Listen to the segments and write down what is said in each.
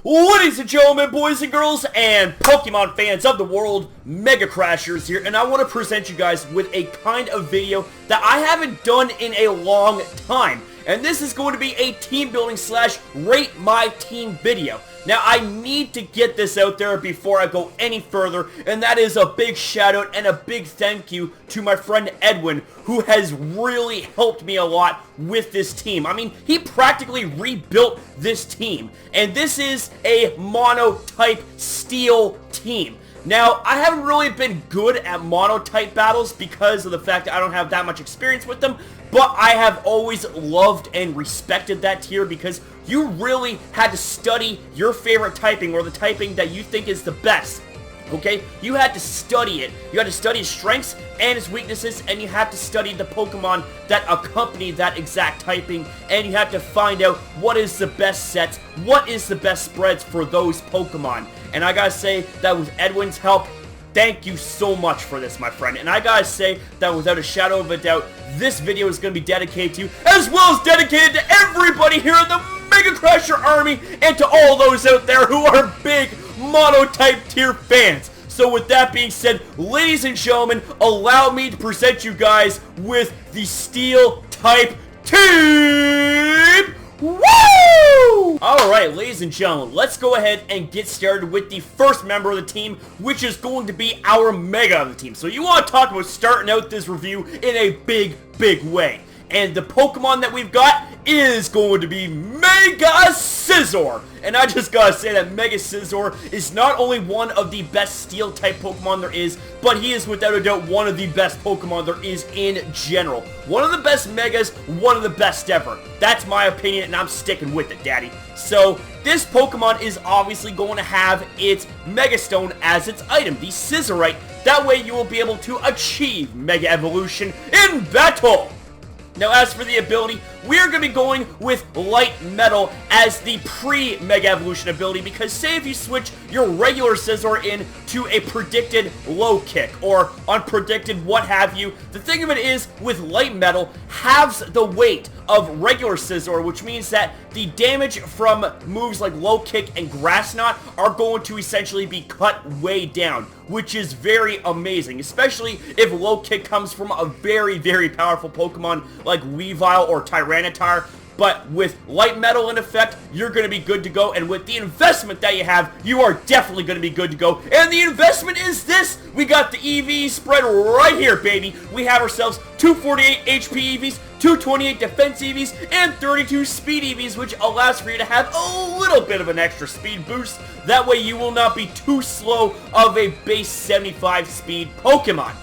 Ladies and gentlemen, boys and girls, and Pokemon fans of the world, MegaCrasher's here, and I want to present you guys with a kind of video that I haven't done in a long time. And this is going to be a team building slash rate my team video. Now, I need to get this out there before I go any further, and that is a big shout out and a big thank you to my friend Edwin, who has really helped me a lot with this team. I mean, he practically rebuilt this team, and this is a Monotype Steel team. Now, I haven't really been good at Monotype battles because of the fact that I don't have that much experience with them, but I have always loved and respected that tier because you really had to study your favorite typing or the typing that you think is the best. Okay? You had to study it. You had to study his strengths and his weaknesses, and you had to study the Pokemon that accompany that exact typing, and you had to find out what is the best sets, what is the best spreads for those Pokemon. And I gotta say that with Edwin's help, thank you so much for this, my friend. And I gotta say that without a shadow of a doubt, this video is gonna be dedicated to you, as well as dedicated to everybody here in the MegaCrasher army, and to all those out there who are big Monotype tier fans. So with that being said, ladies and gentlemen, allow me to present you guys with the Steel type team. Woo! Alright, ladies and gentlemen, let's go ahead and get started with the first member of the team, which is going to be our Mega of the team. So you want to talk about starting out this review in a big way. And the Pokemon that we've got is going to be Mega-Scizor. And I just gotta say that Mega-Scizor is not only one of the best Steel type Pokemon there is, but he is without a doubt one of the best Pokemon there is in general. One of the best Megas, one of the best ever. That's my opinion, and I'm sticking with it, daddy. So, this Pokemon is obviously going to have its Mega Stone as its item, the Scizorite. That way you will be able to achieve Mega Evolution in battle. Now, as for the ability, we're going to be going with Light Metal as the pre-Mega Evolution ability, because say if you switch your regular Scizor in to a predicted low kick, or unpredicted what have you, the thing of it is, with Light Metal, halves the weight of regular Scizor, which means that the damage from moves like low kick and grass knot are going to essentially be cut way down, which is very amazing, especially if low kick comes from a very powerful Pokemon like Weavile or Tyranitar. But with Light Metal in effect, you're going to be good to go, and with the investment that you have, you are definitely going to be good to go. And the investment is this: we got the EV spread right here, baby. We have ourselves 248 HP EVs, 228 defense EVs, and 32 speed EVs, which allows for you to have a little bit of an extra speed boost. That way you will not be too slow of a base 75 speed Pokemon.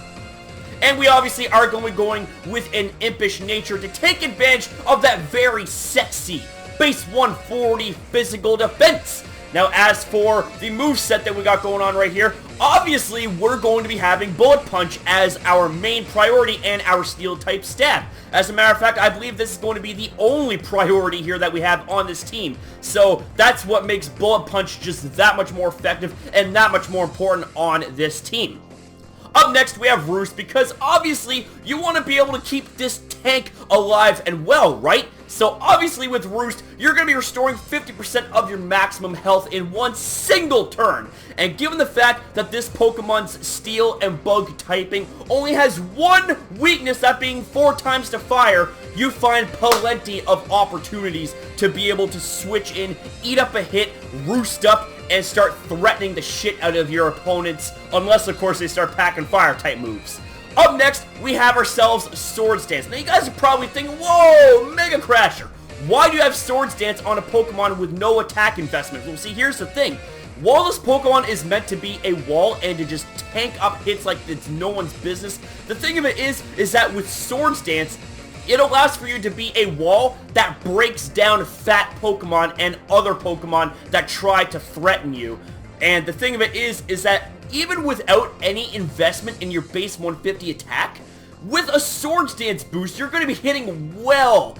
And we obviously are going with an impish nature to take advantage of that very sexy base 140 physical defense. Now, as for the moveset that we got going on right here, obviously we're going to be having Bullet Punch as our main priority and our Steel type stab. As a matter of fact, I believe this is going to be the only priority here that we have on this team. So that's what makes Bullet Punch just that much more effective and that much more important on this team. Up next, we have Roost, because obviously you want to be able to keep this tank alive and well, right? So obviously with Roost, you're going to be restoring 50% of your maximum health in one single turn. And given the fact that this Pokemon's Steel and Bug typing only has one weakness, that being 4 times to fire, you find plenty of opportunities to be able to switch in, eat up a hit, Roost up, and start threatening the shit out of your opponents, unless of course they start packing fire type moves. Up next, we have ourselves Swords Dance. Now you guys are probably thinking, whoa, MegaCrasher, why do you have Swords Dance on a Pokemon with no attack investment? Well, see, here's the thing. While this Pokemon is meant to be a wall and to just tank up hits like it's no one's business, the thing of it is that with Swords Dance, it allows for you to be a wall that breaks down fat Pokemon and other Pokemon that try to threaten you. And the thing of it is that even without any investment in your base 150 attack, with a Swords Dance boost, you're going to be hitting well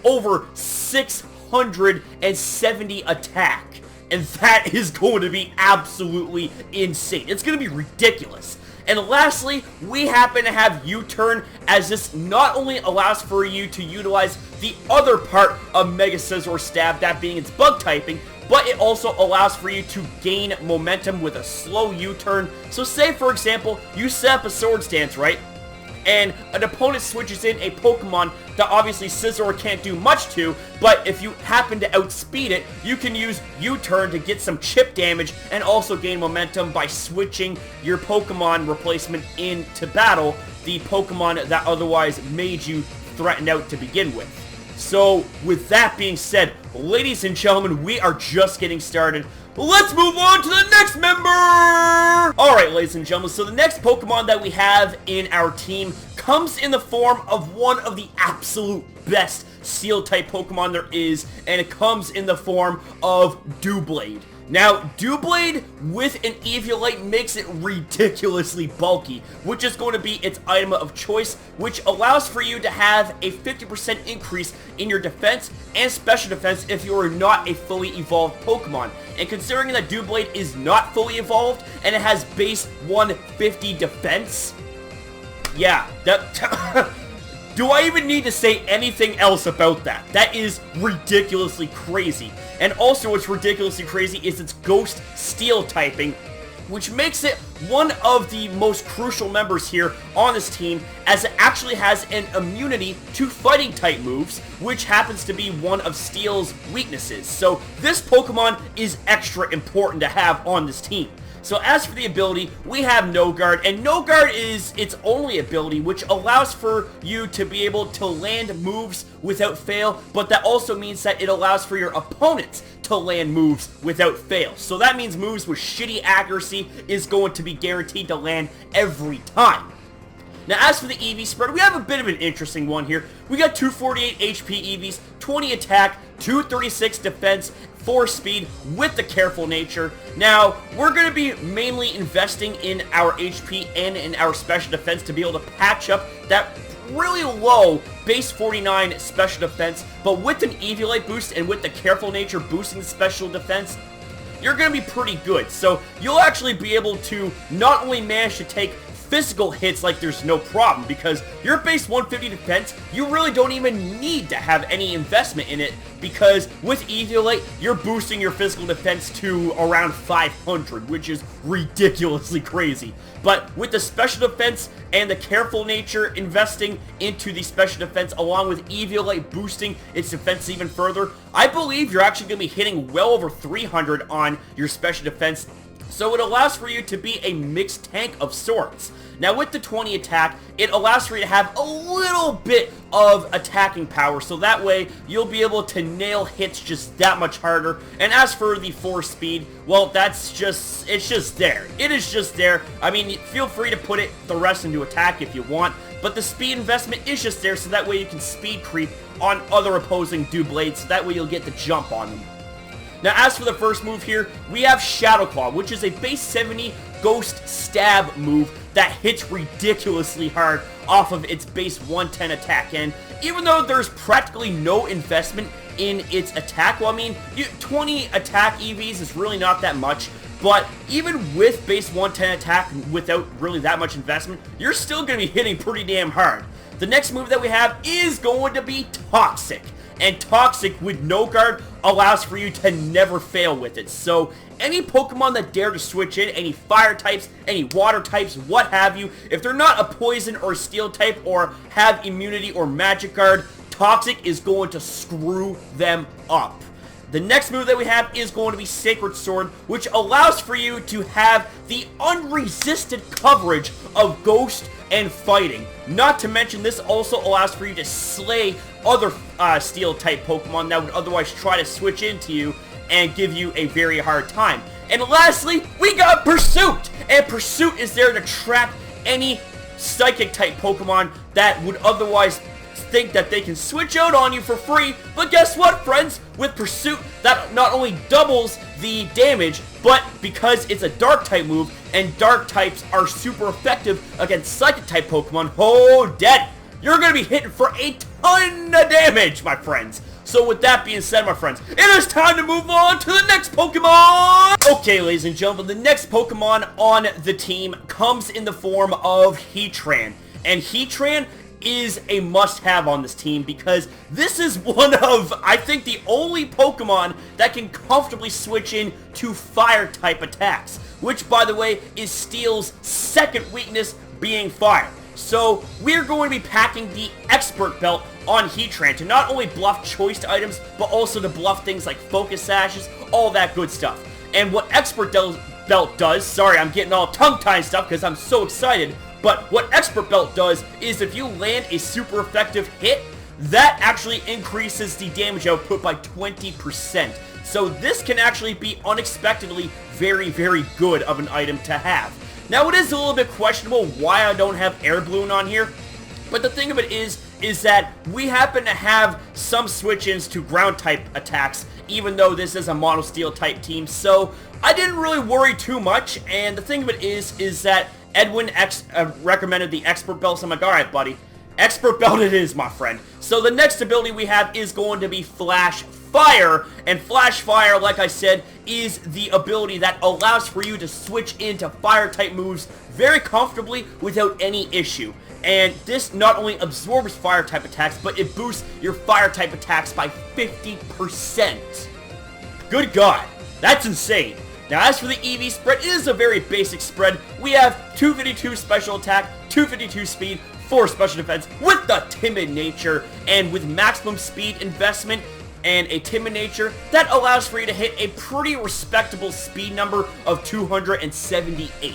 over 670 attack. And that is going to be absolutely insane. It's going to be ridiculous. And lastly, we happen to have U-Turn, as this not only allows for you to utilize the other part of Mega-Scizor Stab, that being its bug typing, but it also allows for you to gain momentum with a slow U-turn. So say, for example, you set up a sword stance, right? And an opponent switches in a Pokemon that obviously Scizor can't do much to, but if you happen to outspeed it, you can use U-turn to get some chip damage and also gain momentum by switching your Pokemon replacement into battle, the Pokemon that otherwise made you threatened out to begin with. So, with that being said, ladies and gentlemen, we are just getting started. Let's move on to the next member! Alright, ladies and gentlemen, so the next Pokemon that we have in our team comes in the form of one of the absolute best Steel-type Pokemon there is, and it comes in the form of Doublade. Now, Doublade with an Eviolite makes it ridiculously bulky, which is going to be its item of choice, which allows for you to have a 50% increase in your defense and special defense if you are not a fully evolved Pokemon. And considering that Doublade is not fully evolved and it has base 150 defense, yeah, that... Do I even need to say anything else about that? That is ridiculously crazy. And also what's ridiculously crazy is its Ghost Steel typing, which makes it one of the most crucial members here on this team, as it actually has an immunity to fighting type moves, which happens to be one of Steel's weaknesses. So this Pokemon is extra important to have on this team. So as for the ability, we have No Guard, and No Guard is its only ability, which allows for you to be able to land moves without fail, but that also means that it allows for your opponents to land moves without fail. So that means moves with shitty accuracy is going to be guaranteed to land every time. Now, as for the EV spread, we have a bit of an interesting one here. We got 248 HP EVs, 20 attack, 236 defense, 4 speed with the careful nature. Now, we're going to be mainly investing in our HP and in our special defense to be able to patch up that really low base 49 special defense, but with an Eviolite boost and with the careful nature boosting the special defense, you're going to be pretty good. So you'll actually be able to not only manage to take physical hits like there's no problem, because your base 150 defense, you really don't even need to have any investment in it, because with Eviolite, you're boosting your physical defense to around 500, which is ridiculously crazy. But with the special defense and the careful nature investing into the special defense, along with Eviolite boosting its defense even further, I believe you're actually going to be hitting well over 300 on your special defense. So it allows for you to be a mixed tank of sorts. Now with the 20 attack, it allows for you to have a little bit of attacking power, so that way you'll be able to nail hits just that much harder. And as for the 4 speed, well, it's just there. It is just there. I mean, feel free to put the rest into attack if you want, but the speed investment is just there, so that way you can speed creep on other opposing Doublades, so that way you'll get the jump on them. Now, as for the first move here, we have Shadow Claw, which is a base 70 Ghost Stab move that hits ridiculously hard off of its base 110 attack. And even though there's practically no investment in its attack, well, I mean, 20 attack EVs is really not that much, but even with base 110 attack without really that much investment, you're still going to be hitting pretty damn hard. The next move that we have is going to be Toxic. And Toxic with No Guard allows for you to never fail with it. So any Pokemon that dare to switch in, any fire types, any water types, what have you, if they're not a poison or steel type or have immunity or magic guard, Toxic is going to screw them up. The next move that we have is going to be Sacred Sword, which allows for you to have the unresisted coverage of Ghost and Fighting. Not to mention, this also allows for you to slay other Steel-type Pokemon that would otherwise try to switch into you and give you a very hard time. And lastly, we got Pursuit! And Pursuit is there to trap any Psychic-type Pokemon that would otherwise think that they can switch out on you for free. But guess what, friends? With Pursuit, that not only doubles the damage, but because it's a Dark-type move, and Dark types are super effective against Psychic-type Pokemon, oh, daddy! You're going to be hitting for a ton of damage, my friends. So with that being said, my friends, it is time to move on to the next Pokemon! Okay, ladies and gentlemen, the next Pokemon on the team comes in the form of Heatran. And Heatran is a must-have on this team because this is one of, I think, the only Pokemon that can comfortably switch in to Fire-type attacks, which, by the way, is Steel's second weakness, being Fire. So we're going to be packing the Expert Belt on Heatran to not only bluff choice items, but also to bluff things like Focus Sashes, all that good stuff. And what Expert Belt does, sorry, I'm getting all tongue-tied stuff because I'm so excited, but what Expert Belt does is if you land a super effective hit, that actually increases the damage output by 20%. So this can actually be unexpectedly very, very good of an item to have. Now, it is a little bit questionable why I don't have Air Balloon on here, but the thing of it is that we happen to have some switch-ins to ground-type attacks, even though this is a Mono-Steel type team, so I didn't really worry too much, and the thing of it is that Edwin recommended the Expert Belt, so I'm like, alright, buddy, Expert Belt it is, my friend. So the next ability we have is going to be Flash Fire, and Flash Fire, like I said, is the ability that allows for you to switch into Fire-type moves very comfortably without any issue. And this not only absorbs Fire-type attacks, but it boosts your Fire-type attacks by 50%. Good God, that's insane. Now, as for the EV spread, it is a very basic spread. We have 252 special attack, 252 speed, 4 special defense with the timid nature, and with maximum speed investment and a timid nature, that allows for you to hit a pretty respectable speed number of 278.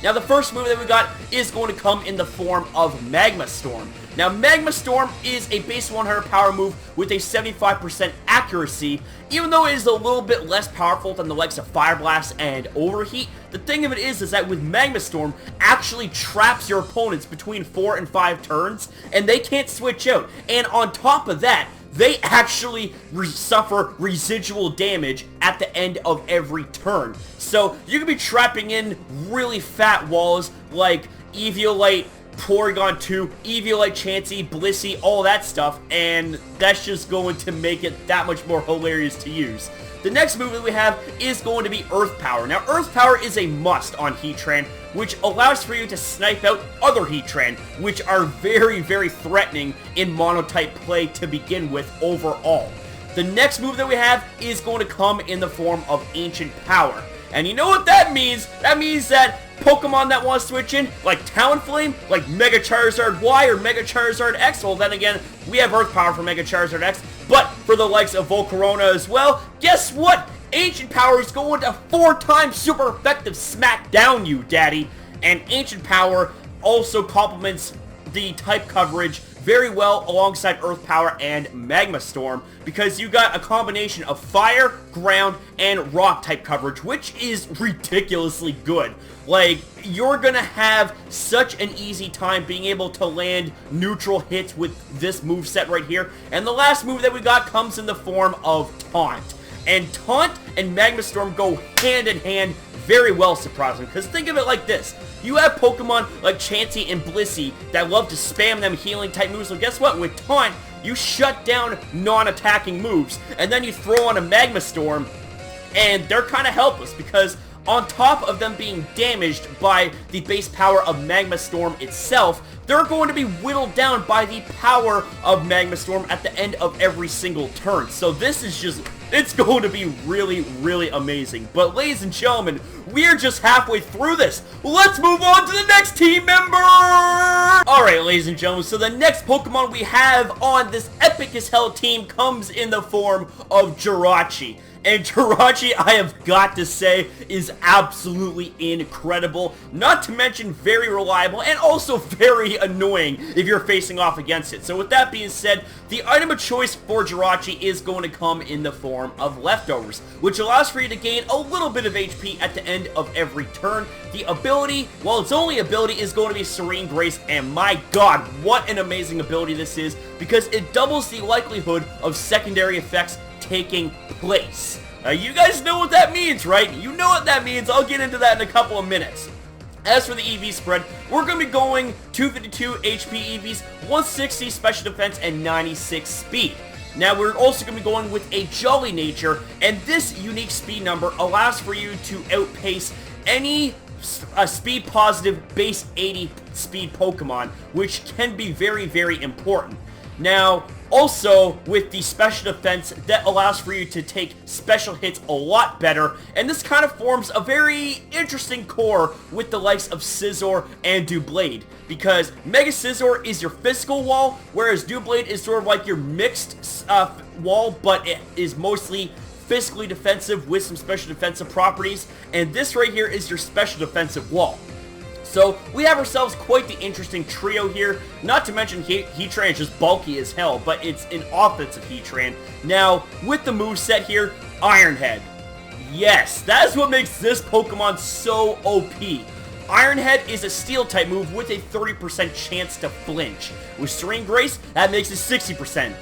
Now, the first move that we got is going to come in the form of Magma Storm. Now, Magma Storm is a base 100 power move with a 75% accuracy. Even though it is a little bit less powerful than the likes of Fire Blast and Overheat, the thing of it is that with Magma Storm, actually traps your opponents between 4 and 5 turns, and they can't switch out. And on top of that, they actually suffer residual damage at the end of every turn. So you can be trapping in really fat walls like Eviolite, Porygon 2, Eviolite, Chansey, Blissey, all that stuff, and that's just going to make it that much more hilarious to use. The next move that we have is going to be Earth Power. Now, Earth Power is a must on Heatran, which allows for you to snipe out other Heatran, which are very, very threatening in Monotype play to begin with overall. The next move that we have is going to come in the form of Ancient Power. And you know what that means? That means that Pokemon that want to switch in, like Talonflame, like Mega Charizard Y or Mega Charizard X, well then again, we have Earth Power for Mega Charizard X, but for the likes of Volcarona as well, guess what? Ancient Power is going to 4 times super effective smack down you, daddy. And Ancient Power also complements the type coverage very well alongside Earth Power and Magma Storm, because you got a combination of fire, ground, and rock type coverage, which is ridiculously good. Like, you're gonna have such an easy time being able to land neutral hits with this moveset right here. And the last move that we got comes in the form of Taunt. And Taunt and Magma Storm go hand in hand very well, surprisingly, because think of it like this. You have Pokemon like Chansey and Blissey that love to spam them healing type moves, so guess what? With Taunt, you shut down non-attacking moves, and then you throw on a Magma Storm, and they're kind of helpless, because on top of them being damaged by the base power of Magma Storm itself, they're going to be whittled down by the power of Magma Storm at the end of every single turn. So this is just, it's going to be really, really amazing. But ladies and gentlemen, we're just halfway through this. Let's move on to the next team member! Alright, ladies and gentlemen, so the next Pokemon we have on this epic as hell team comes in the form of Jirachi. And Jirachi, I have got to say, is absolutely incredible. Not to mention very reliable and also very annoying if you're facing off against it. So with that being said, the item of choice for Jirachi is going to come in the form of Leftovers, which allows for you to gain a little bit of HP at the end of every turn. The ability, well, its only ability is going to be Serene Grace, and my god, what an amazing ability this is, because it doubles the likelihood of secondary effects taking place. Now, you guys know what that means, right? You know what that means. I'll get into that in a couple of minutes. As for the EV spread, we're going to be going 252 HP EVs, 160 special defense, and 96 speed. Now, we're also going to be going with a Jolly nature, and this unique speed number allows for you to outpace any speed positive base 80 speed Pokemon, which can be very, very important. Now, also, with the special defense, that allows for you to take special hits a lot better, and this kind of forms a very interesting core with the likes of Scizor and Doublade, because mega-scizor is your physical wall, whereas Doublade is sort of like your mixed wall, but it is mostly physically defensive with some special defensive properties, and this right here is your special defensive wall. So, we have ourselves quite the interesting trio here, not to mention Heatran is just bulky as hell, but it's an offensive Heatran. Now, with the moveset here, Iron Head. Yes, that is what makes this Pokemon so OP. Iron Head is a Steel-type move with a 30% chance to flinch. With Serene Grace, that makes it 60%.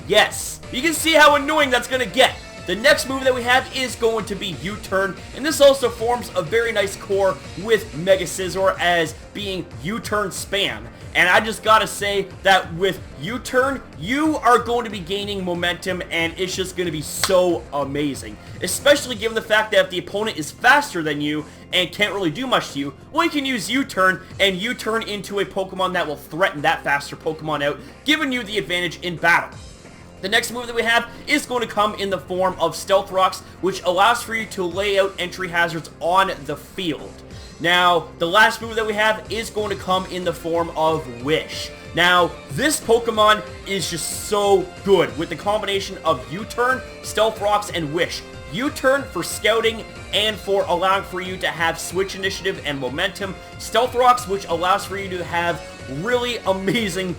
Yes, you can see how annoying that's going to get. The next move that we have is going to be U-Turn, and this also forms a very nice core with mega-scizor as being U-Turn spam. And I just gotta say that with U-Turn, you are going to be gaining momentum, and it's just going to be so amazing. Especially given the fact that if the opponent is faster than you and can't really do much to you, well, you can use U-Turn and U-Turn into a Pokemon that will threaten that faster Pokemon out, giving you the advantage in battle. The next move that we have is going to come in the form of Stealth Rocks, which allows for you to lay out entry hazards on the field. Now, the last move that we have is going to come in the form of Wish. Now, this Pokemon is just so good with the combination of U-Turn, Stealth Rocks, and Wish. U-Turn for scouting and for allowing for you to have switch initiative and momentum. Stealth Rocks, which allows for you to have really amazing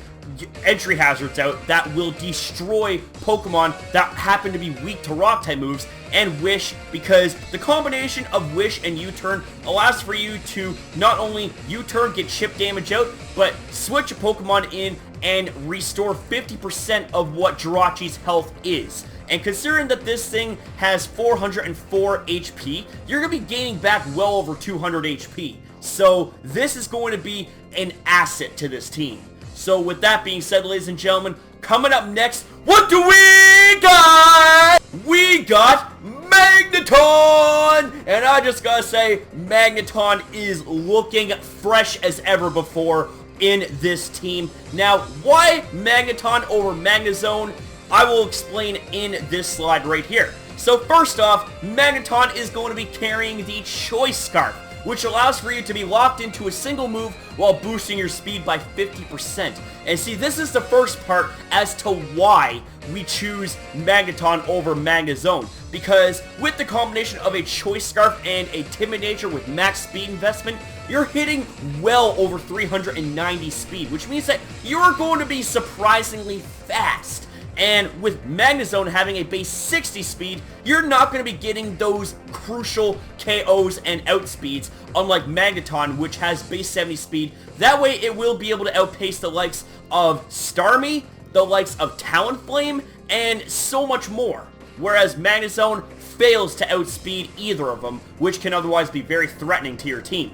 entry hazards out that will destroy Pokemon that happen to be weak to rock-type moves, and Wish, because the combination of Wish and U-Turn allows for you to not only U-Turn, get chip damage out, but switch a Pokemon in and restore 50% of what Jirachi's health is. And considering that this thing has 404 HP, you're going to be gaining back well over 200 HP. So this is going to be an asset to this team. So with that being said, ladies and gentlemen, coming up next, what do we got? We got Magneton! And I just gotta say, Magneton is looking fresh as ever before in this team. Now, why Magneton over Magnezone? I will explain in this slide right here. So first off, Magneton is going to be carrying the Choice Scarf, which allows for you to be locked into a single move while boosting your speed by 50%. And see, this is the first part as to why we choose Magneton over Magnezone. Because with the combination of a Choice Scarf and a Timid Nature with max speed investment, you're hitting well over 390 speed, which means that you're going to be surprisingly fast. And with Magnezone having a base 60 speed, you're not going to be getting those crucial KOs and outspeeds, unlike Magneton, which has base 70 speed. That way, it will be able to outpace the likes of Starmie, the likes of Talonflame, and so much more. Whereas Magnezone fails to outspeed either of them, which can otherwise be very threatening to your team.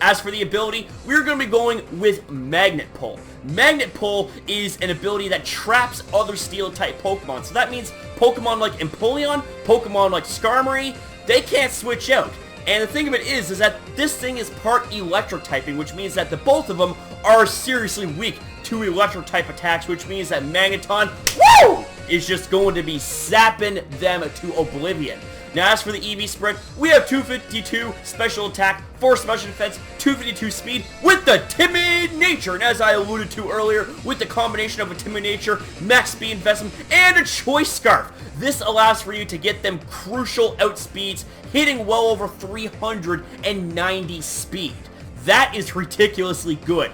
As for the ability, we're going to be going with Magnet Pull. Magnet Pull is an ability that traps other Steel-type Pokemon. So that means Pokemon like Empoleon, Pokemon like Skarmory, they can't switch out. And the thing of it is that this thing is part Electro-typing, which means that the both of them are seriously weak to Electro-type attacks, which means that Magneton, woo, is just going to be sapping them to oblivion. Now, as for the EV spread, we have 252 special attack, 4 special defense, 252 speed with the Timid Nature. And as I alluded to earlier, with the combination of a Timid Nature, max speed investment, and a Choice Scarf, this allows for you to get them crucial outspeeds, hitting well over 390 speed. That is ridiculously good.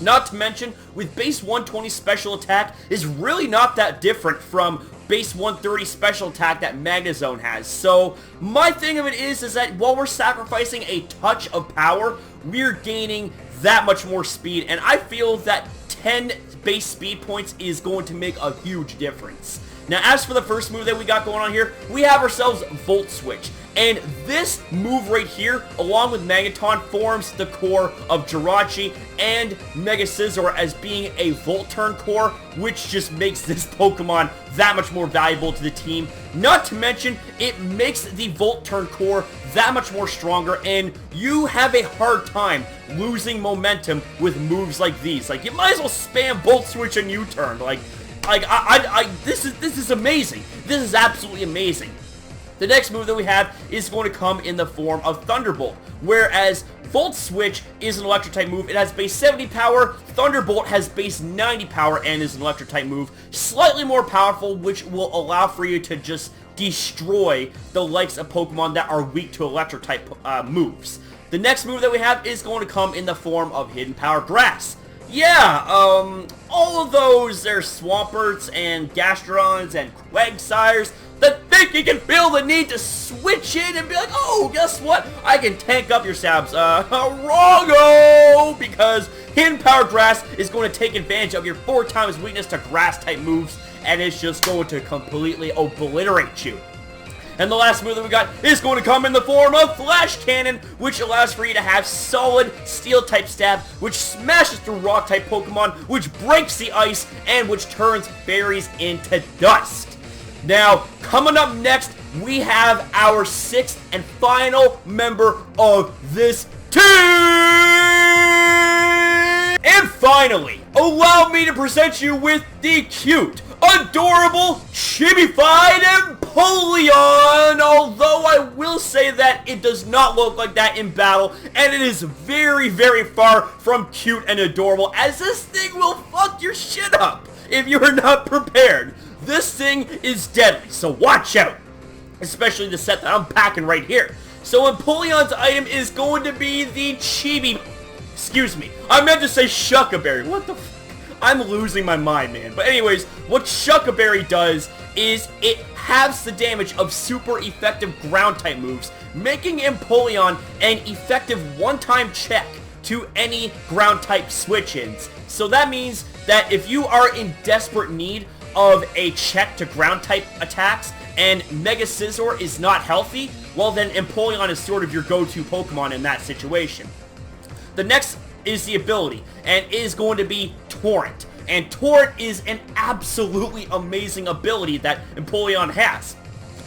Not to mention, with base 120 special attack is really not that different from base 130 special attack that Magnezone has. So my thing of it is that while we're sacrificing a touch of power, we're gaining that much more speed, and I feel that 10 base speed points is going to make a huge difference. Now, as for the first move that we got going on here, we have ourselves Volt Switch. And this move right here, along with Magneton, forms the core of Jirachi and mega-scizor as being a Volt Turn core, which just makes this Pokemon that much more valuable to the team. Not to mention, it makes the Volt Turn core that much more stronger, and you have a hard time losing momentum with moves like these. Like, you might as well spam Volt Switch and U-turn. This is amazing. This is absolutely amazing. The next move that we have is going to come in the form of Thunderbolt, whereas Volt Switch is an Electric-type move. It has base 70 power. Thunderbolt has base 90 power and is an Electric-type move. Slightly more powerful, which will allow for you to just destroy the likes of Pokemon that are weak to Electric-type moves. The next move that we have is going to come in the form of Hidden Power Grass. Yeah, all of those, there's Swamperts and Gastrodons and Quagsires that think you can feel the need to switch in and be like, oh, guess what? I can tank up your stabs. Wrongo! Because Hidden Power Grass is going to take advantage of your 4 times weakness to Grass-type moves, and it's just going to completely obliterate you. And the last move that we got is going to come in the form of Flash Cannon, which allows for you to have solid Steel-type stab, which smashes through Rock-type Pokemon, which breaks the ice, and which turns fairies into dust. Now, coming up next, we have our 6th and final member of this team! And finally, allow me to present you with the cute, adorable, chibi-fied Empoleon! Although I will say that it does not look like that in battle, and it is very, very far from cute and adorable, as this thing will fuck your shit up if you are not prepared. This thing is deadly, so watch out! Especially the set that I'm packing right here. So Empoleon's item is going to be the Chibi... Excuse me, I meant to say Shuckaberry. What the f... I'm losing my mind, man. But anyways, what Shuckaberry does is it halves the damage of super effective ground-type moves, making Empoleon an effective one-time check to any ground-type switch-ins. So that means that if you are in desperate need of a check to ground-type attacks, and mega-scizor is not healthy, well then Empoleon is sort of your go-to Pokemon in that situation. The next is the ability, and it is going to be Torrent. And Torrent is an absolutely amazing ability that Empoleon has.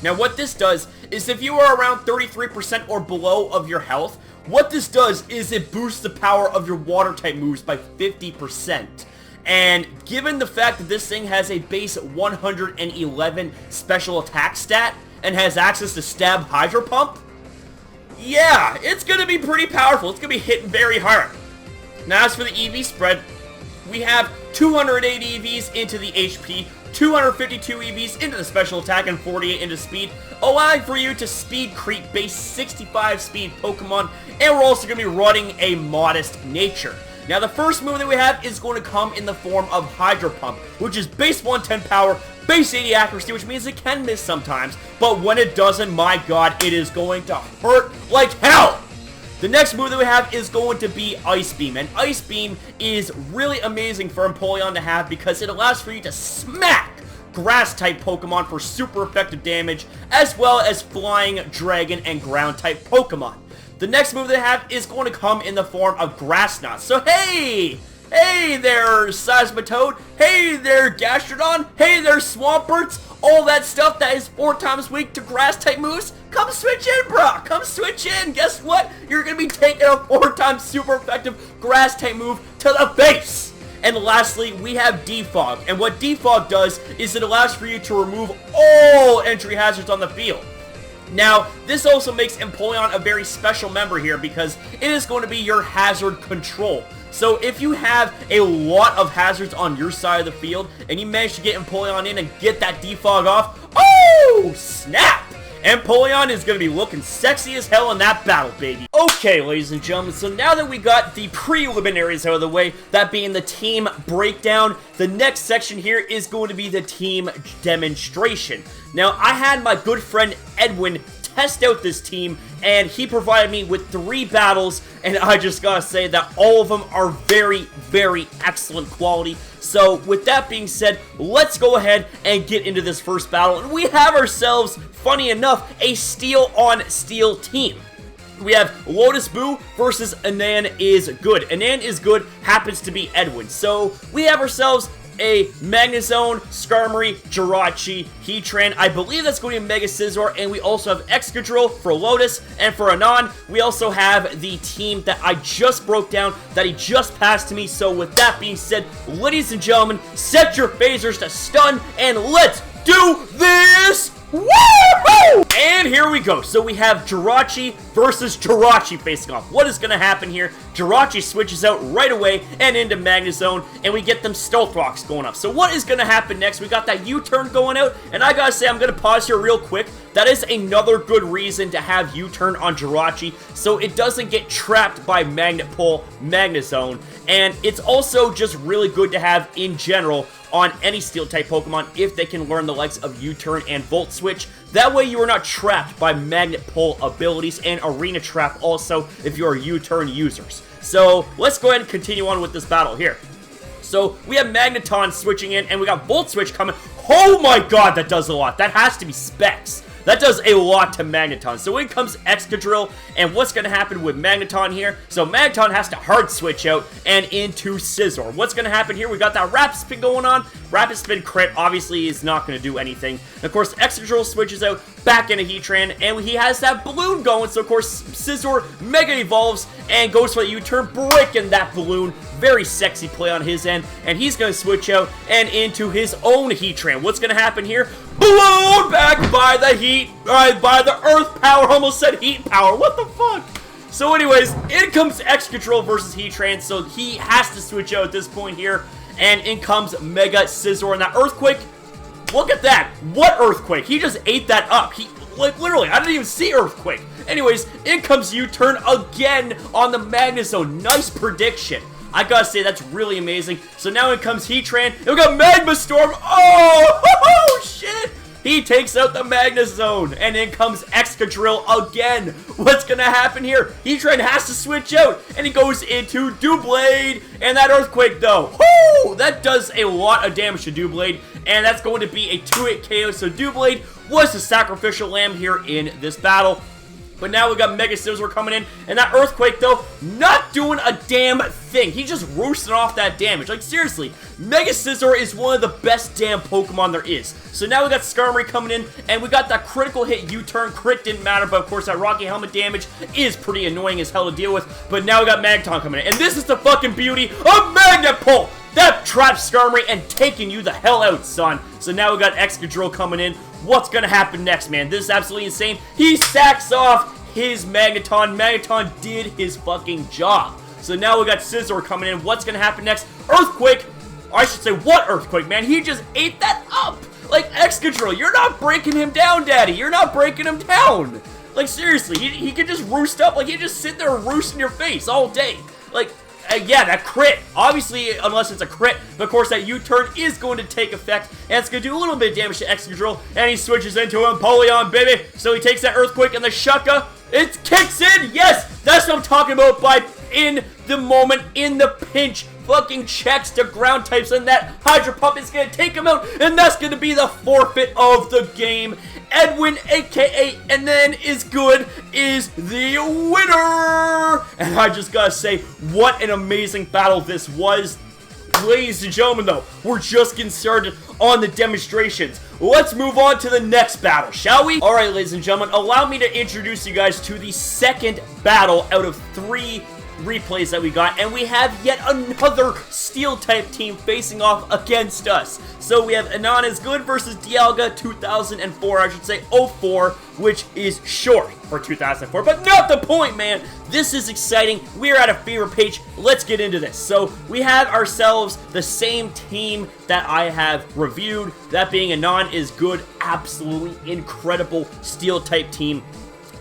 Now what this does is if you are around 33% or below of your health, what this does is it boosts the power of your Water-type moves by 50%. And given the fact that this thing has a base 111 special attack stat and has access to Stab Hydro Pump, yeah, it's going to be pretty powerful. It's going to be hitting very hard. Now as for the EV spread, we have 280 EVs into the HP, 252 EVs into the special attack, and 48 into speed, allowing for you to speed creep base 65 speed Pokemon, and we're also going to be running a modest nature. Now the first move that we have is going to come in the form of Hydro Pump, which is base 110 power, base 80 accuracy, which means it can miss sometimes, but when it doesn't, my god, it is going to hurt like hell! The next move that we have is going to be Ice Beam, and Ice Beam is really amazing for Empoleon to have because it allows for you to smack Grass-type Pokemon for super effective damage, as well as Flying, Dragon, and Ground-type Pokemon. The next move they have is going to come in the form of Grass Knot. So hey! Hey there, Seismitoad! Hey there, Gastrodon! Hey there, Swamperts! All that stuff that is 4 times weak to Grass-type moves, come switch in, bruh! Come switch in! Guess what? You're gonna be taking a 4 times super effective Grass-type move to the face! And lastly, we have Defog. And what Defog does is it allows for you to remove all entry hazards on the field. Now, this also makes Empoleon a very special member here because it is going to be your hazard control. So if you have a lot of hazards on your side of the field and you manage to get Empoleon in and get that defog off, oh, snap! Empoleon is going to be looking sexy as hell in that battle, baby. Okay, ladies and gentlemen, so now that we got the preliminaries out of the way, that being the team breakdown, the next section here is going to be the team demonstration. Now, I had my good friend Edwin test out this team, and he provided me with 3 battles, and I just gotta say that all of them are very, very excellent quality. So, with that being said, let's go ahead and get into this first battle, and we have ourselves, funny enough, a Steel on Steel team. We have Lotus Boo versus Anan is Good. Anan is Good happens to be Edwin. So, we have ourselves a Magnezone, Skarmory, Jirachi, Heatran. I believe that's going to be mega-scizor, and we also have Excadrill for Lotus, and for Anon, we also have the team that I just broke down, that he just passed to me. So with that being said, ladies and gentlemen, set your phasers to stun, and let's do this! Woohoo! And here we go. So we have Jirachi versus Jirachi facing off. What is going to happen here? Jirachi switches out right away and into Magnezone, and we get them Stealth Rocks going up. So what is going to happen next? We got that U-turn going out, and I gotta say, I'm going to pause here real quick. That is another good reason to have U-turn on Jirachi, so it doesn't get trapped by Magnet Pull Magnezone. And it's also just really good to have in general on any Steel-type Pokemon if they can learn the likes of U-turn and Volt Switch. That way you are not trapped by Magnet Pull abilities, and Arena Trap also if you are U-turn users. So let's go ahead and continue on with this battle here. So we have Magneton switching in, and we got Volt Switch coming. Oh my god, that does a lot. That has to be Specs. That does a lot to Magneton. So in comes Excadrill, and what's going to happen with Magneton here? So Magneton has to hard switch out and into Scizor. What's going to happen here? We got that Rapid Spin going on. Rapid Spin crit obviously is not going to do anything. And of course, Excadrill switches out back into Heatran, and he has that balloon going. So of course, Scizor Mega Evolves and goes for the U-turn, breaking that balloon. Very sexy play on his end, and he's going to switch out and into his own Heatran. What's going to happen here? Blown back by the Earth Power. Almost said Heat Power. What the fuck? So anyways, in comes Excadrill versus Heatran, so he has to switch out at this point here, and in comes mega-scizor, and that Earthquake, look at that. What Earthquake? He just ate that up. Like, literally, I didn't even see Earthquake. Anyways, in comes U-turn again on the Magnezone. Nice prediction. I gotta say, that's really amazing. So now in comes Heatran, and we got Magma Storm. Oh, shit! He takes out the Magnezone, and in comes Excadrill again. What's gonna happen here? Heatran has to switch out, and he goes into Doublade, and that Earthquake, though. Whoo! That does a lot of damage to Doublade, and that's going to be a 2-hit KO. So Doublade was the sacrificial lamb here in this battle. But now we got mega-scizor coming in, and that Earthquake, though, not doing a damn thing. He's just roosting off that damage. Like, seriously, mega-scizor is one of the best damn Pokemon there is. So now we got Skarmory coming in, and we got that critical hit U-turn. Crit didn't matter, but of course that Rocky Helmet damage is pretty annoying as hell to deal with. But now we got Magneton coming in, and this is the fucking beauty of Magnet Pull! That traps Skarmory and taking you the hell out, son. So now we got Excadrill coming in. What's gonna happen next, man? This is absolutely insane. He sacks off his Magneton. Magneton did his fucking job. So now we got Scizor coming in. What's gonna happen next? Earthquake! Or I should say, what Earthquake, man? He just ate that up! Like, Excadrill, you're not breaking him down, daddy. You're not breaking him down. Like, seriously, he could just roost up. Like, he just sit there and roost in your face all day. Like, yeah, that crit. Obviously, unless it's a crit, but of course that U-turn is going to take effect, and it's going to do a little bit of damage to Excadrill, and he switches into Empoleon, baby. So he takes that Earthquake, and the Shucka, it kicks in. Yes, that's what I'm talking about by in the moment, in the pinch, fucking checks to ground types, and that Hydro Pump is going to take him out, and that's going to be the forfeit of the game. Edwin, aka Anan is Good, is the winner! And I just gotta say, what an amazing battle this was. Ladies and gentlemen, though, we're just getting started on the demonstrations. Let's move on to the next battle, shall we? Alright, ladies and gentlemen, allow me to introduce you guys to the second battle out of 3 replays that we got, and we have yet another Steel-type team facing off against us. So we have Anan is Good versus Dialga 2004, I should say 04, which is short for 2004, but not the point, man. This is exciting. We are at a fever pitch. Let's get into this. So we have ourselves the same team that I have reviewed, that being Anan is Good, absolutely incredible Steel-type team.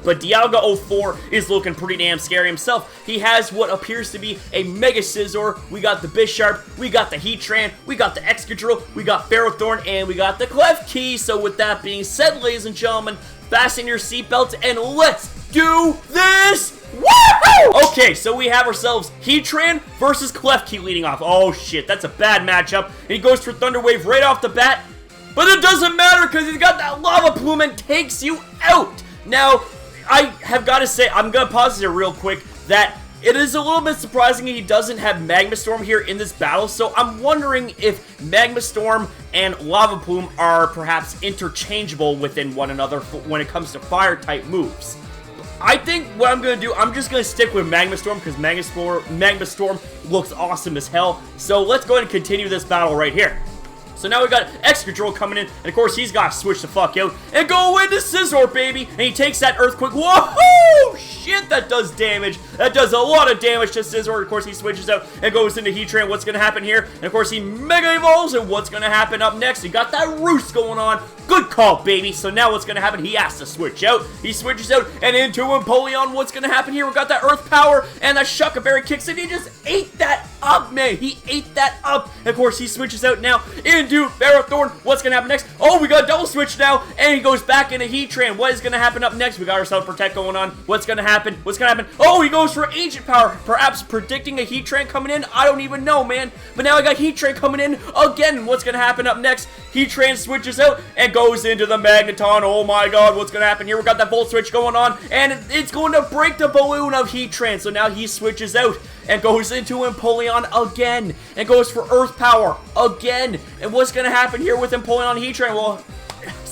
But Dialga 04 is looking pretty damn scary himself. He has what appears to be a mega-scizor. We got the Bisharp, we got the Heatran, we got the Excadrill, we got Ferrothorn, and we got the Klefki. So with that being said, ladies and gentlemen, fasten your seatbelts, and let's do this! Woohoo! Okay, so we have ourselves Heatran versus Klefki leading off. Oh shit, that's a bad matchup. And he goes for Thunder Wave right off the bat. But it doesn't matter because he's got that Lava Plume and takes you out. Now, I have got to say, I'm going to pause here real quick, that it is a little bit surprising he doesn't have Magma Storm here in this battle, so I'm wondering if Magma Storm and Lava Plume are perhaps interchangeable within one another when it comes to Fire-type moves. I think what I'm going to do, I'm just going to stick with Magma Storm because Magma Storm looks awesome as hell. So let's go ahead and continue this battle right here. So now we got Excadrill coming in, and of course he's got to switch the fuck out and go into Scizor, baby, and he takes that Earthquake. Whoa! Shit, that does damage. That does a lot of damage to Scizor. Of course, he switches out and goes into Heatran. What's going to happen here? And of course, he Mega Evolves, and what's going to happen up next? He got that Roost going on. Good call, baby. So now what's going to happen? He has to switch out. He switches out and into Empoleon. What's going to happen here? We got that Earth Power, and that Shucka Berry kicks in. He just ate that up, man. He ate that up. And of course, he switches out now into Ferrothorn. What's going to happen next? Oh, we got a double switch now, and he goes back into Heatran. What is going to happen up next? We got ourselves Protect going on. What's going to happen? What's going to happen? Oh, he goes for Ancient Power, perhaps predicting a Heatran coming in. I don't even know, man. But now I got Heatran coming in again. What's going to happen up next? Heatran switches out and goes into the Magneton. Oh my god, what's going to happen here? We got that Volt Switch going on, and it's going to break the balloon of Heatran. So now he switches out and goes into Empoleon again, and goes for Earth Power again. And what's going to happen here with Empoleon Heatran? Well,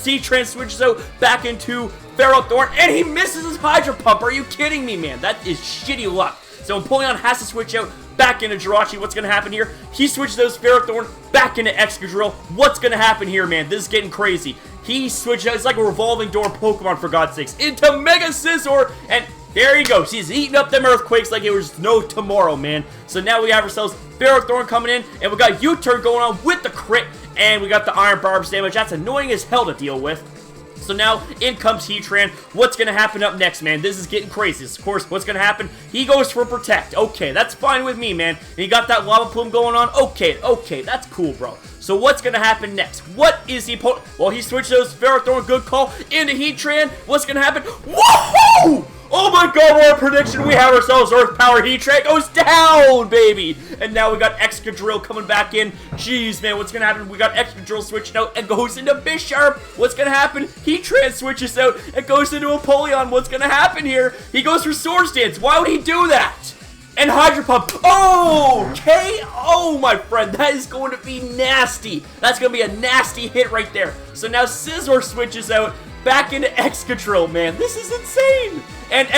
Heatran switches out back into Ferrothorn, and he misses his Hydro Pump. Are you kidding me, man? That is shitty luck. So Empoleon has to switch out back into Jirachi. What's going to happen here? He switches those Ferrothorn back into Excadrill. What's going to happen here, man? This is getting crazy. He switches out. It's like a revolving door Pokemon, for God's sakes, into mega-scizor, and there he goes. He's eating up them Earthquakes like it was no tomorrow, man. So now we have ourselves Ferrothorn coming in, and we got U-turn going on with the crit, and we got the Iron Barbs damage. That's annoying as hell to deal with. So now, in comes Heatran. What's going to happen up next, man? This is getting crazy. Of course, what's going to happen? He goes for Protect. Okay, that's fine with me, man. And he got that Lava Plume going on. Okay, that's cool, bro. So what's going to happen next? What is the opponent? Well, he switched those Ferrothorn, good call, into Heatran. What's going to happen? Woohoo! Oh my god, what a prediction. We have ourselves Earth Power. Heatran goes down, baby. And now we got Excadrill coming back in. Jeez, man, what's going to happen? We got Excadrill switching out and goes into Bisharp. What's going to happen? Heatran switches out and goes into Empoleon. What's going to happen here? He goes for Swords Dance. Why would he do that? And Hydro Pump. Oh, KO, my friend. That is going to be nasty. That's going to be a nasty hit right there. So now Scizor switches out back into Excadrill, man. This is insane. And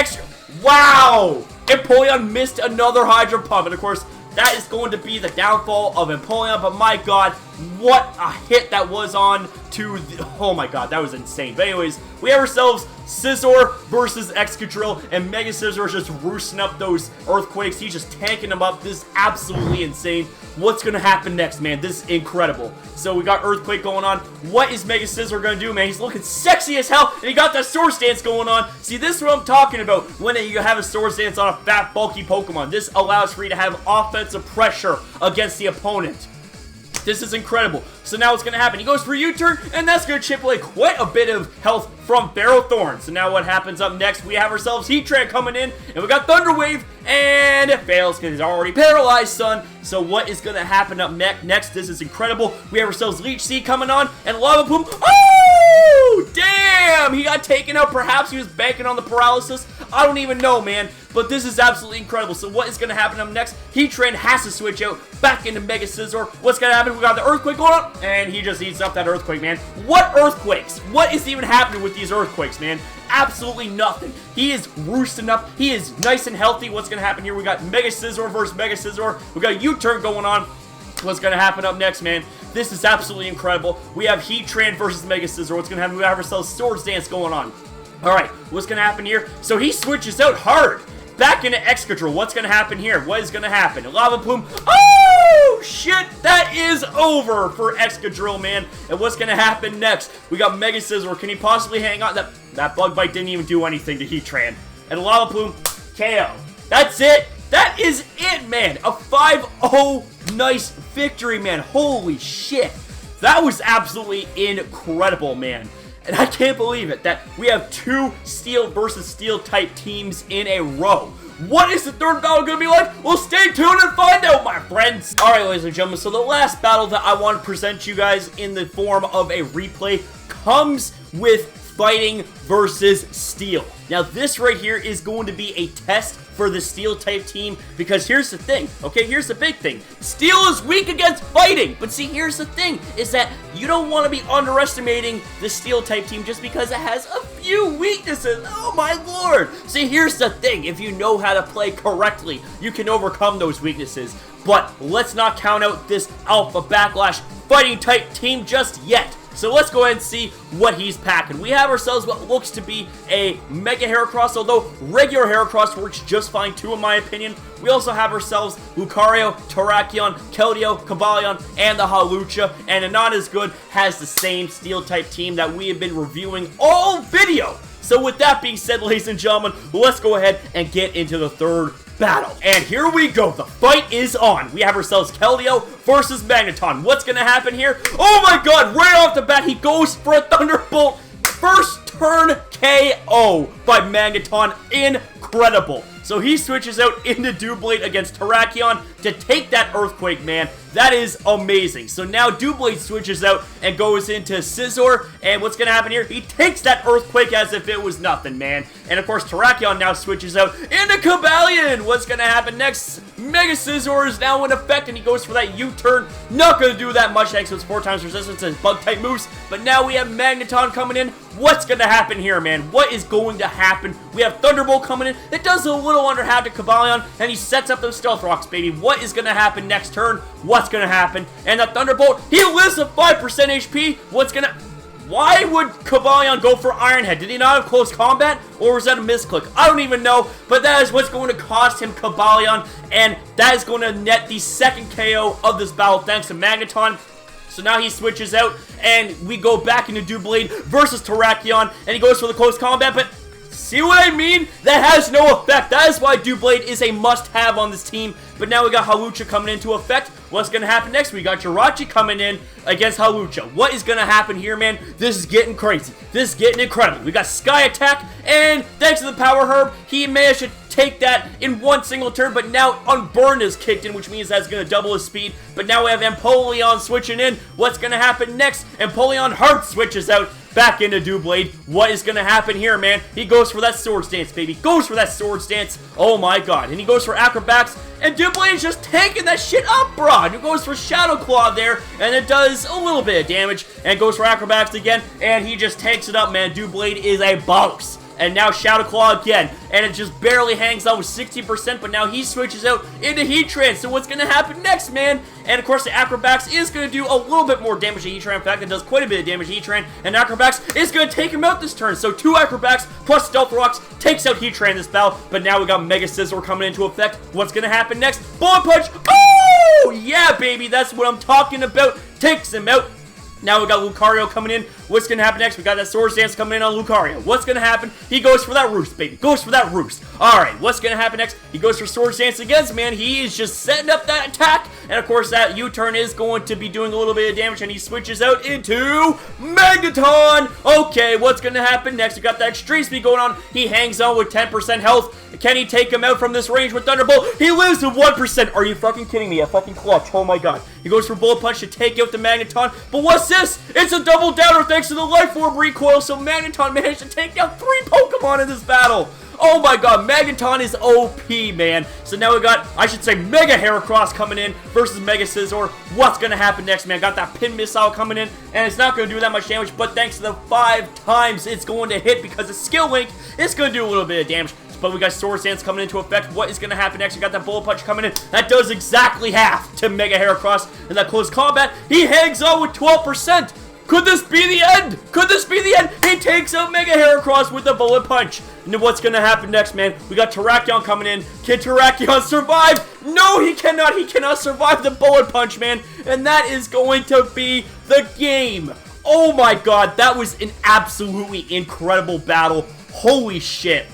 wow! Empoleon missed another Hydro Pump. And of course, that is going to be the downfall of Empoleon. But my god, what a hit that was on to the, oh my god, that was insane. But anyways, we have ourselves Scizor versus Excadrill, and mega-scizor is just roosting up those Earthquakes. He's just tanking them up. This is absolutely insane. What's going to happen next, man? This is incredible. So we got Earthquake going on. What is mega-scizor going to do, man? He's looking sexy as hell, and he got that Swords Dance going on. See, this is what I'm talking about when you have a Swords Dance on a fat, bulky Pokemon. This allows for you to have offensive pressure against the opponent. This is incredible. So now what's going to happen? He goes for U-turn, and that's going to chip away quite a bit of health from Ferrothorn. So now what happens up next? We have ourselves Heatran coming in, and we got Thunder Wave, and it fails because he's already paralyzed, son. So what is going to happen up next? This is incredible. We have ourselves Leech Seed coming on, and Lava Plume. Oh, damn! He got taken out. Perhaps he was banking on the paralysis. I don't even know, man. But this is absolutely incredible. So what is going to happen up next? Heatran has to switch out back into mega-scizor. What's going to happen? We got the Earthquake going on, and he just eats up that Earthquake, man. What Earthquakes? What is even happening with these Earthquakes, man? Absolutely nothing. He is roosting up. He is nice and healthy. What's going to happen here? We got mega-scizor versus mega-scizor. We got U-turn going on. What's going to happen up next, man? This is absolutely incredible. We have Heatran versus mega-scizor. What's going to happen? We have ourselves Swords Dance going on. Alright, what's going to happen here? So he switches out hard. Back into Excadrill. What's going to happen here? What is going to happen? Lava Plume. Oh, shit. That is over for Excadrill, man. And what's going to happen next? We got mega-scizor. Can he possibly hang on? That Bug Bite didn't even do anything to Heatran. And Lava Plume, KO. That's it. That is it, man. A 5-0 nice victory, man. Holy shit. That was absolutely incredible, man. And I can't believe it, that we have 2 Steel versus Steel type teams in a row. What is the third battle going to be like? Well, stay tuned and find out, my friends. Alright, ladies and gentlemen, so the last battle that I want to present you guys in the form of a replay comes with Fighting versus Steel. Now, this right here is going to be a test for the Steel type team, because here's the thing, okay, here's the big thing. Steel is weak against Fighting, but see, here's the thing, is that you don't want to be underestimating the Steel type team just because it has a few weaknesses. Oh my lord! See, here's the thing, if you know how to play correctly, you can overcome those weaknesses. But let's not count out this Alpha Backlash Fighting type team just yet. So let's go ahead and see what he's packing. We have ourselves what looks to be a Mega Heracross, although regular Heracross works just fine too, in my opinion. We also have ourselves Lucario, Terrakion, Keldeo, Cobalion, and the Hawlucha. And a not as good has the same Steel type team that we have been reviewing all video. So with that being said, ladies and gentlemen, let's go ahead and get into the third battle. And here we go. The fight is on. We have ourselves Keldeo versus Magneton. What's going to happen here? Oh my god, right off the bat, he goes for a Thunderbolt. First turn KO by Magneton. Incredible. So he switches out into Doublade against Terrakion to take that Earthquake, man. That is amazing. So now Doublade switches out and goes into Scizor. And what's going to happen here? He takes that Earthquake as if it was nothing, man. And of course, Terrakion now switches out into Cobalion. What's going to happen next? mega-scizor is now in effect, and he goes for that U-turn. Not going to do that much thanks to its 4 times resistance and Bug-type moves. But now we have Magneton coming in. What's going to happen here, man? What is going to happen? We have Thunderbolt coming in. It does a little underhand to Cobalion, and he sets up those Stealth Rocks, baby. What is going to happen next turn? What's going to happen? And the Thunderbolt, he lives at 5% HP. What's going to... Why would Cobalion go for Iron Head? Did he not have close combat? Or was that a misclick? I don't even know. But that is what's going to cost him Cobalion. And that is going to net the second KO of this battle thanks to Magneton. So now he switches out. And we go back into Doublade versus Terrakion. And he goes for the close combat. But see what I mean? That has no effect. That is why Doublade is a must-have on this team. But now we got Hawlucha coming into effect. What's going to happen next? We got Jirachi coming in against Hawlucha. What is going to happen here, man? This is getting crazy. This is getting incredible. We got Sky Attack, and thanks to the Power Herb, he managed to take that in one single turn, but now Unburn is kicked in, which means that's going to double his speed. But now we have Empoleon switching in. What's going to happen next? Empoleon Heart switches out back into Doublade. What is going to happen here, man? He goes for that Swords Dance, baby. Goes for that Swords Dance. Oh my god. And he goes for Acrobats, and Doublade is just tanking that shit up, bro. And he goes for Shadow Claw there, and it does a little bit of damage, and goes for Acrobats again, and he just tanks it up, man. Doublade is a boss. And now Shadow Claw again, and it just barely hangs out with 60%, but now he switches out into Heatran. So what's going to happen next, man? And of course, the Acrobats is going to do a little bit more damage to Heatran. In fact, it does quite a bit of damage to Heatran, and Acrobats is going to take him out this turn. So 2 Acrobats plus Stealth Rocks takes out Heatran this battle, but now we got mega-scizor coming into effect. What's going to happen next? Bullet Punch! Oh! Yeah, baby, that's what I'm talking about. Takes him out. Now we got Lucario coming in. What's going to happen next? We got that Swords Dance coming in on Lucario. What's going to happen? He goes for that Roost, baby. Goes for that Roost. Alright, what's going to happen next? He goes for Swords Dance again, man. He is just setting up that attack. And of course, that U-turn is going to be doing a little bit of damage, and he switches out into Magneton. Okay, what's going to happen next? We got that Extreme Speed going on. He hangs on with 10% health. Can he take him out from this range with Thunderbolt? He lives with 1%. Are you fucking kidding me? A fucking clutch. Oh my god. He goes for Bullet Punch to take out the Magneton. But what's this? It's a double downer thanks to the Life Orb recoil. So Magneton managed to take down 3 Pokemon in this battle. Oh my god, Magneton is OP, man. So now we got, I should say, Mega Heracross coming in versus mega-scizor. What's going to happen next, man? Got that Pin Missile coming in, and it's not going to do that much damage, but thanks to the 5 times it's going to hit because of Skill Link, it's going to do a little bit of damage. But we got Swords Dance coming into effect. What is going to happen next? We got that Bullet Punch coming in. That does exactly half to Mega Heracross. And that close combat, he hangs on with 12%. Could this be the end? Could this be the end? He takes out Mega Heracross with the Bullet Punch. And then what's going to happen next, man? We got Terrakion coming in. Can Terrakion survive? No, he cannot. He cannot survive the Bullet Punch, man. And that is going to be the game. Oh my god, that was an absolutely incredible battle. Holy shit.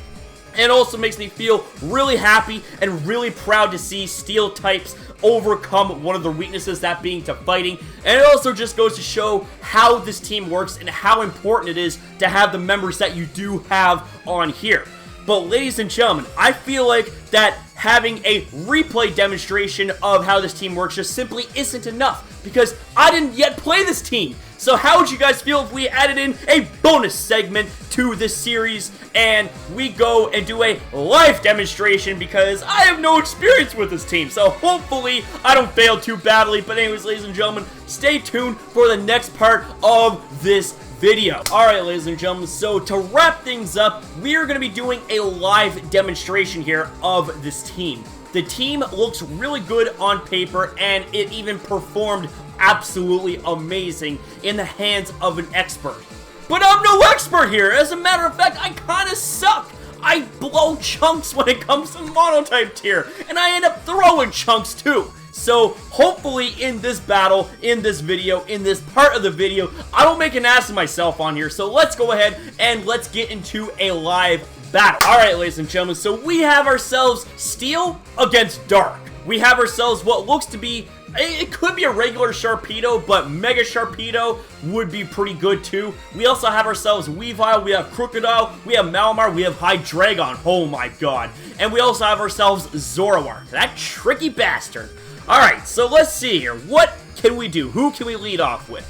It also makes me feel really happy and really proud to see Steel types overcome one of their weaknesses, that being to fighting. And it also just goes to show how this team works and how important it is to have the members that you do have on here. But ladies and gentlemen, I feel like that having a replay demonstration of how this team works just simply isn't enough, because I didn't yet play this team. So how would you guys feel if we added in a bonus segment to this series and we go and do a live demonstration, because I have no experience with this team. So hopefully I don't fail too badly. But anyways, ladies and gentlemen, stay tuned for the next part of this video. Alright, ladies and gentlemen, so to wrap things up, we are going to be doing a live demonstration here of this team. The team looks really good on paper, and it even performed absolutely amazing in the hands of an expert. But I'm no expert here. As a matter of fact, I kind of suck. I blow chunks when it comes to Monotype tier, and I end up throwing chunks too. So hopefully in this battle, in this video, in this part of the video, I don't make an ass of myself on here. So let's go ahead and let's get into a live battle. Alright, ladies and gentlemen, so we have ourselves Steel against Dark. We have ourselves what looks to be, it could be a regular Sharpedo, but Mega Sharpedo would be pretty good too. We also have ourselves Weavile, we have Crocodile, we have Malamar, we have Hydreigon, oh my god. And we also have ourselves Zoroark, that tricky bastard. Alright, so let's see here. What can we do? Who can we lead off with?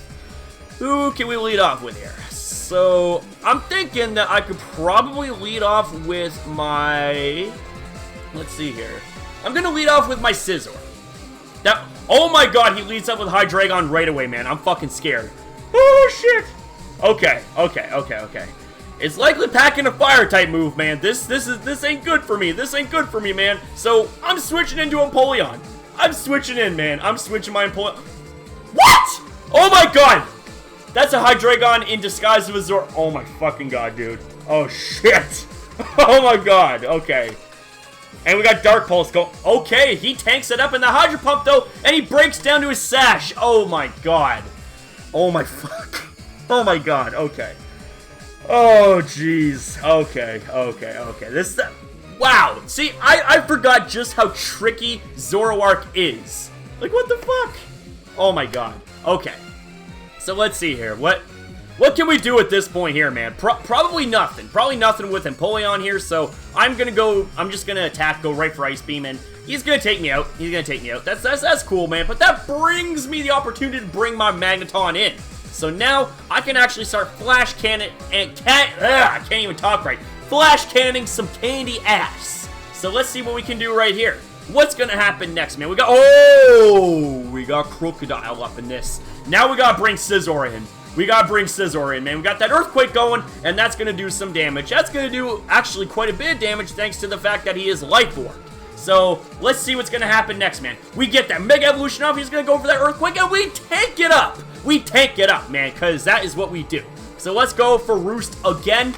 Who can we lead off with here? So, I'm thinking that I could probably lead off with my... Let's see here. I'm gonna lead off with my Scizor. That... Oh my god, he leads up with Hydreigon right away, man. I'm fucking scared. Oh, shit. Okay. It's likely packing a fire-type move, man. This ain't good for me. This ain't good for me, man. So, I'm switching into Empoleon. I'm switching in, man. I'm switching my Empoleon. What? Oh my god! That's a Hydreigon in disguise of a Zor. Oh my fucking god, dude. Oh shit. Oh my god. Okay. And we got Dark Pulse go. Okay, he tanks it up in the Hydro Pump though, and he breaks down to his Sash. Oh my god. Oh my fuck. Oh my god. Okay. Oh jeez. Okay. This. Wow. See, I forgot just how tricky Zoroark is. Like, what the fuck? Oh my god. Okay. So let's see here. What can we do at this point here, man? Probably nothing. Probably nothing with Empoleon here, so I'm just gonna attack, go right for Ice Beam, and he's gonna take me out. That's cool, man. But that brings me the opportunity to bring my Magneton in. So now I can actually start Flash Cannon and I can't even talk right. Flash Cannoning some candy ass. So let's see what we can do right here. What's gonna happen next, man? We got Crocodile up in this. Now we gotta bring Scizor in. Man. We got that Earthquake going, and that's gonna do some damage. That's gonna do actually quite a bit of damage thanks to the fact that he is Life Orb. So let's see what's gonna happen next, man. We get that Mega Evolution off. He's gonna go for that Earthquake, and we tank it up. We tank it up, man, because that is what we do. So let's go for Roost again.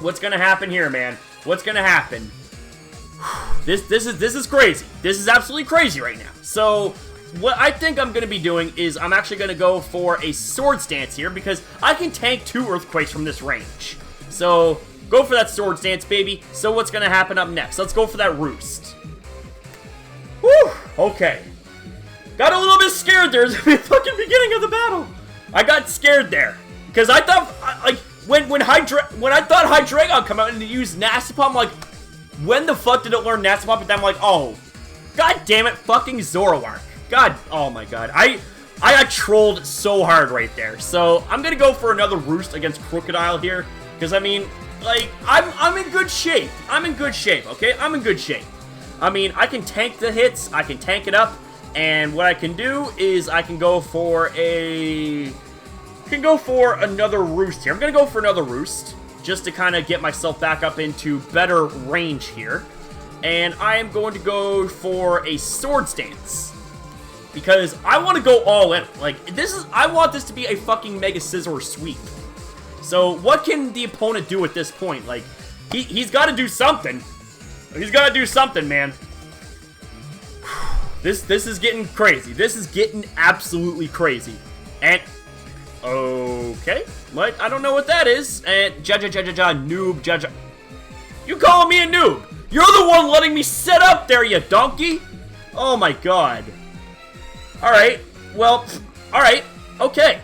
What's gonna happen here, man? What's gonna happen? This is crazy. This is absolutely crazy right now. So what I think I'm gonna be doing is I'm actually gonna go for a Sword Stance here, because I can tank 2 Earthquakes from this range. So go for that Sword Stance, baby. So what's gonna happen up next? Let's go for that Roost. Whew. Okay. Got a little bit scared there at the fucking beginning of the battle. I got scared there because I thought like when I thought Hydreigon come out and use Nasty Pump, I'm like, when the fuck did it learn Nasty Pump? And then I'm like, oh, god damn it, fucking Zoroark. God, oh my god, I got trolled so hard right there. So I'm gonna go for another Roost against Crocodile here, because I mean, like, I'm in good shape. Okay, I'm in good shape. I mean, I can tank the hits, I can tank it up, and what I can do is I can go for another Roost here. I'm gonna go for another Roost, just to kind of get myself back up into better range here. And I am going to go for a Sword Stance, because I want to go all in. Like, I want this to be a fucking mega-scizor sweep. So what can the opponent do at this point? Like, he's got to do something. He's got to do something, man. This is getting crazy. This is getting absolutely crazy. And okay, what? I don't know what that is. And noob. You calling me a noob? You're the one letting me set up there, you donkey! Oh my god. Alright, well, alright, okay.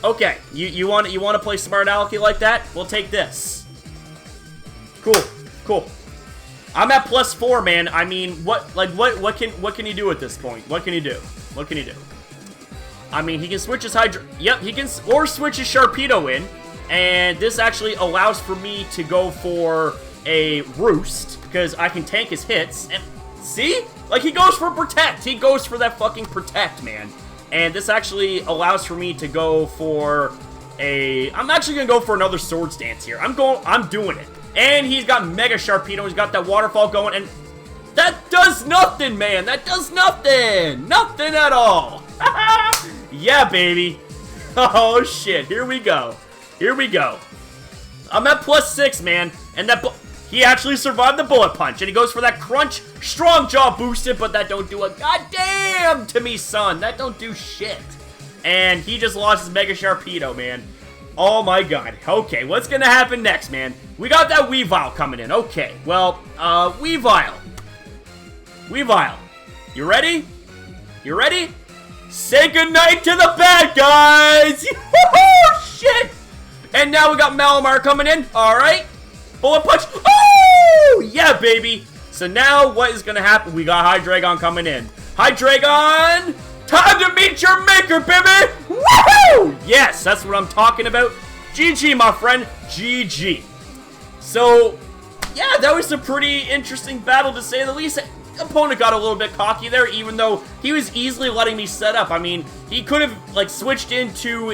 Okay, you want to play smart alecky like that? We'll take this. Cool, cool. I'm at +4, man. I mean, what can he do at this point? What can he do? What can he do? I mean, he can switch his Yep, he can, or switch his Sharpedo in, and this actually allows for me to go for a Roost, because I can tank his hits, and see? Like, he goes for Protect. He goes for that fucking Protect, man. And this actually allows for me to go for a... I'm actually going to go for another Swords Dance here. I'm doing it. And he's got Mega Sharpedo. He's got that Waterfall going. And that does nothing, man. That does nothing. Nothing at all. Yeah, baby. Oh, shit. Here we go. Here we go. I'm at +6, man. And that... He actually survived the Bullet Punch, and he goes for that Crunch, Strong Jaw boosted, but that don't do a goddamn to me, son. That don't do shit. And he just lost his Mega Sharpedo, man. Oh my god. Okay, what's gonna happen next, man? We got that Weavile coming in. Okay, well, Weavile. Weavile. You ready? You ready? Say goodnight to the bad guys! Oh, shit! And now we got Malamar coming in. Alright. Bullet Punch. Oh! Yeah, baby. So now what is going to happen? We got Hydreigon coming in. Hydreigon! Time to meet your maker, baby! Woohoo! Yes, that's what I'm talking about. GG, my friend. GG. So, yeah, that was a pretty interesting battle, to say the least. Opponent got a little bit cocky there, even though he was easily letting me set up. I mean, he could have, like, switched into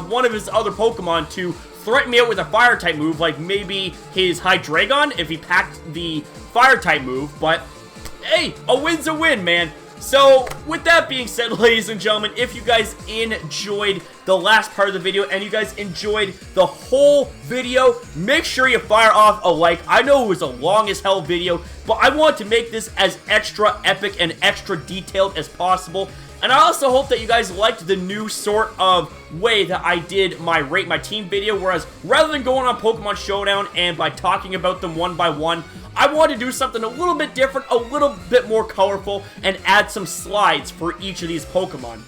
one of his other Pokemon to threaten me out with a Fire-type move, like maybe his Hydreigon, if he packed the Fire-type move, but hey, a win's a win, man. So, with that being said, ladies and gentlemen, if you guys enjoyed the last part of the video, and you guys enjoyed the whole video, make sure you fire off a like. I know it was a long as hell video, but I want to make this as extra epic and extra detailed as possible. And I also hope that you guys liked the new sort of way that I did my Rate My Team video, whereas rather than going on Pokemon Showdown and by talking about them one by one, I want to do something a little bit different, a little bit more colorful, and add some slides for each of these Pokemon.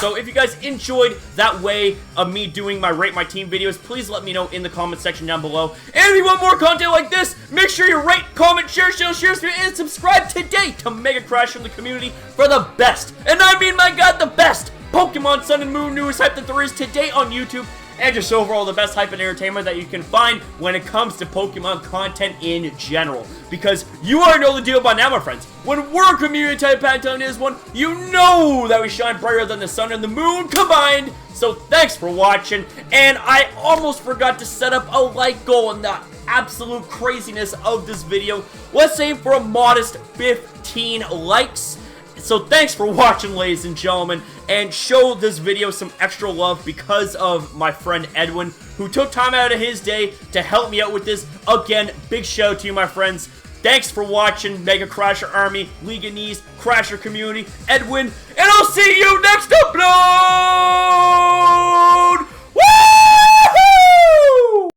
So if you guys enjoyed that way of me doing my Rate My Team videos, please let me know in the comment section down below. And if you want more content like this, make sure you rate, comment, share, and subscribe today to MegaCrasher in the community for the best, and I mean, my god, the best Pokemon Sun and Moon news hype that there is today on YouTube, and just overall the best hype and entertainment that you can find when it comes to Pokemon content in general. Because you already know the deal by now, my friends. When we're a community type Pantheon is one, you know that we shine brighter than the sun and the moon combined. So thanks for watching, and I almost forgot to set up a like goal in the absolute craziness of this video. Let's aim for a modest 15 likes. So thanks for watching, ladies and gentlemen, and show this video some extra love because of my friend Edwin, who took time out of his day to help me out with this. Again, big shout out to you, my friends. Thanks for watching, Mega Crasher Army, League of Knees, Crasher Community, Edwin, and I'll see you next upload!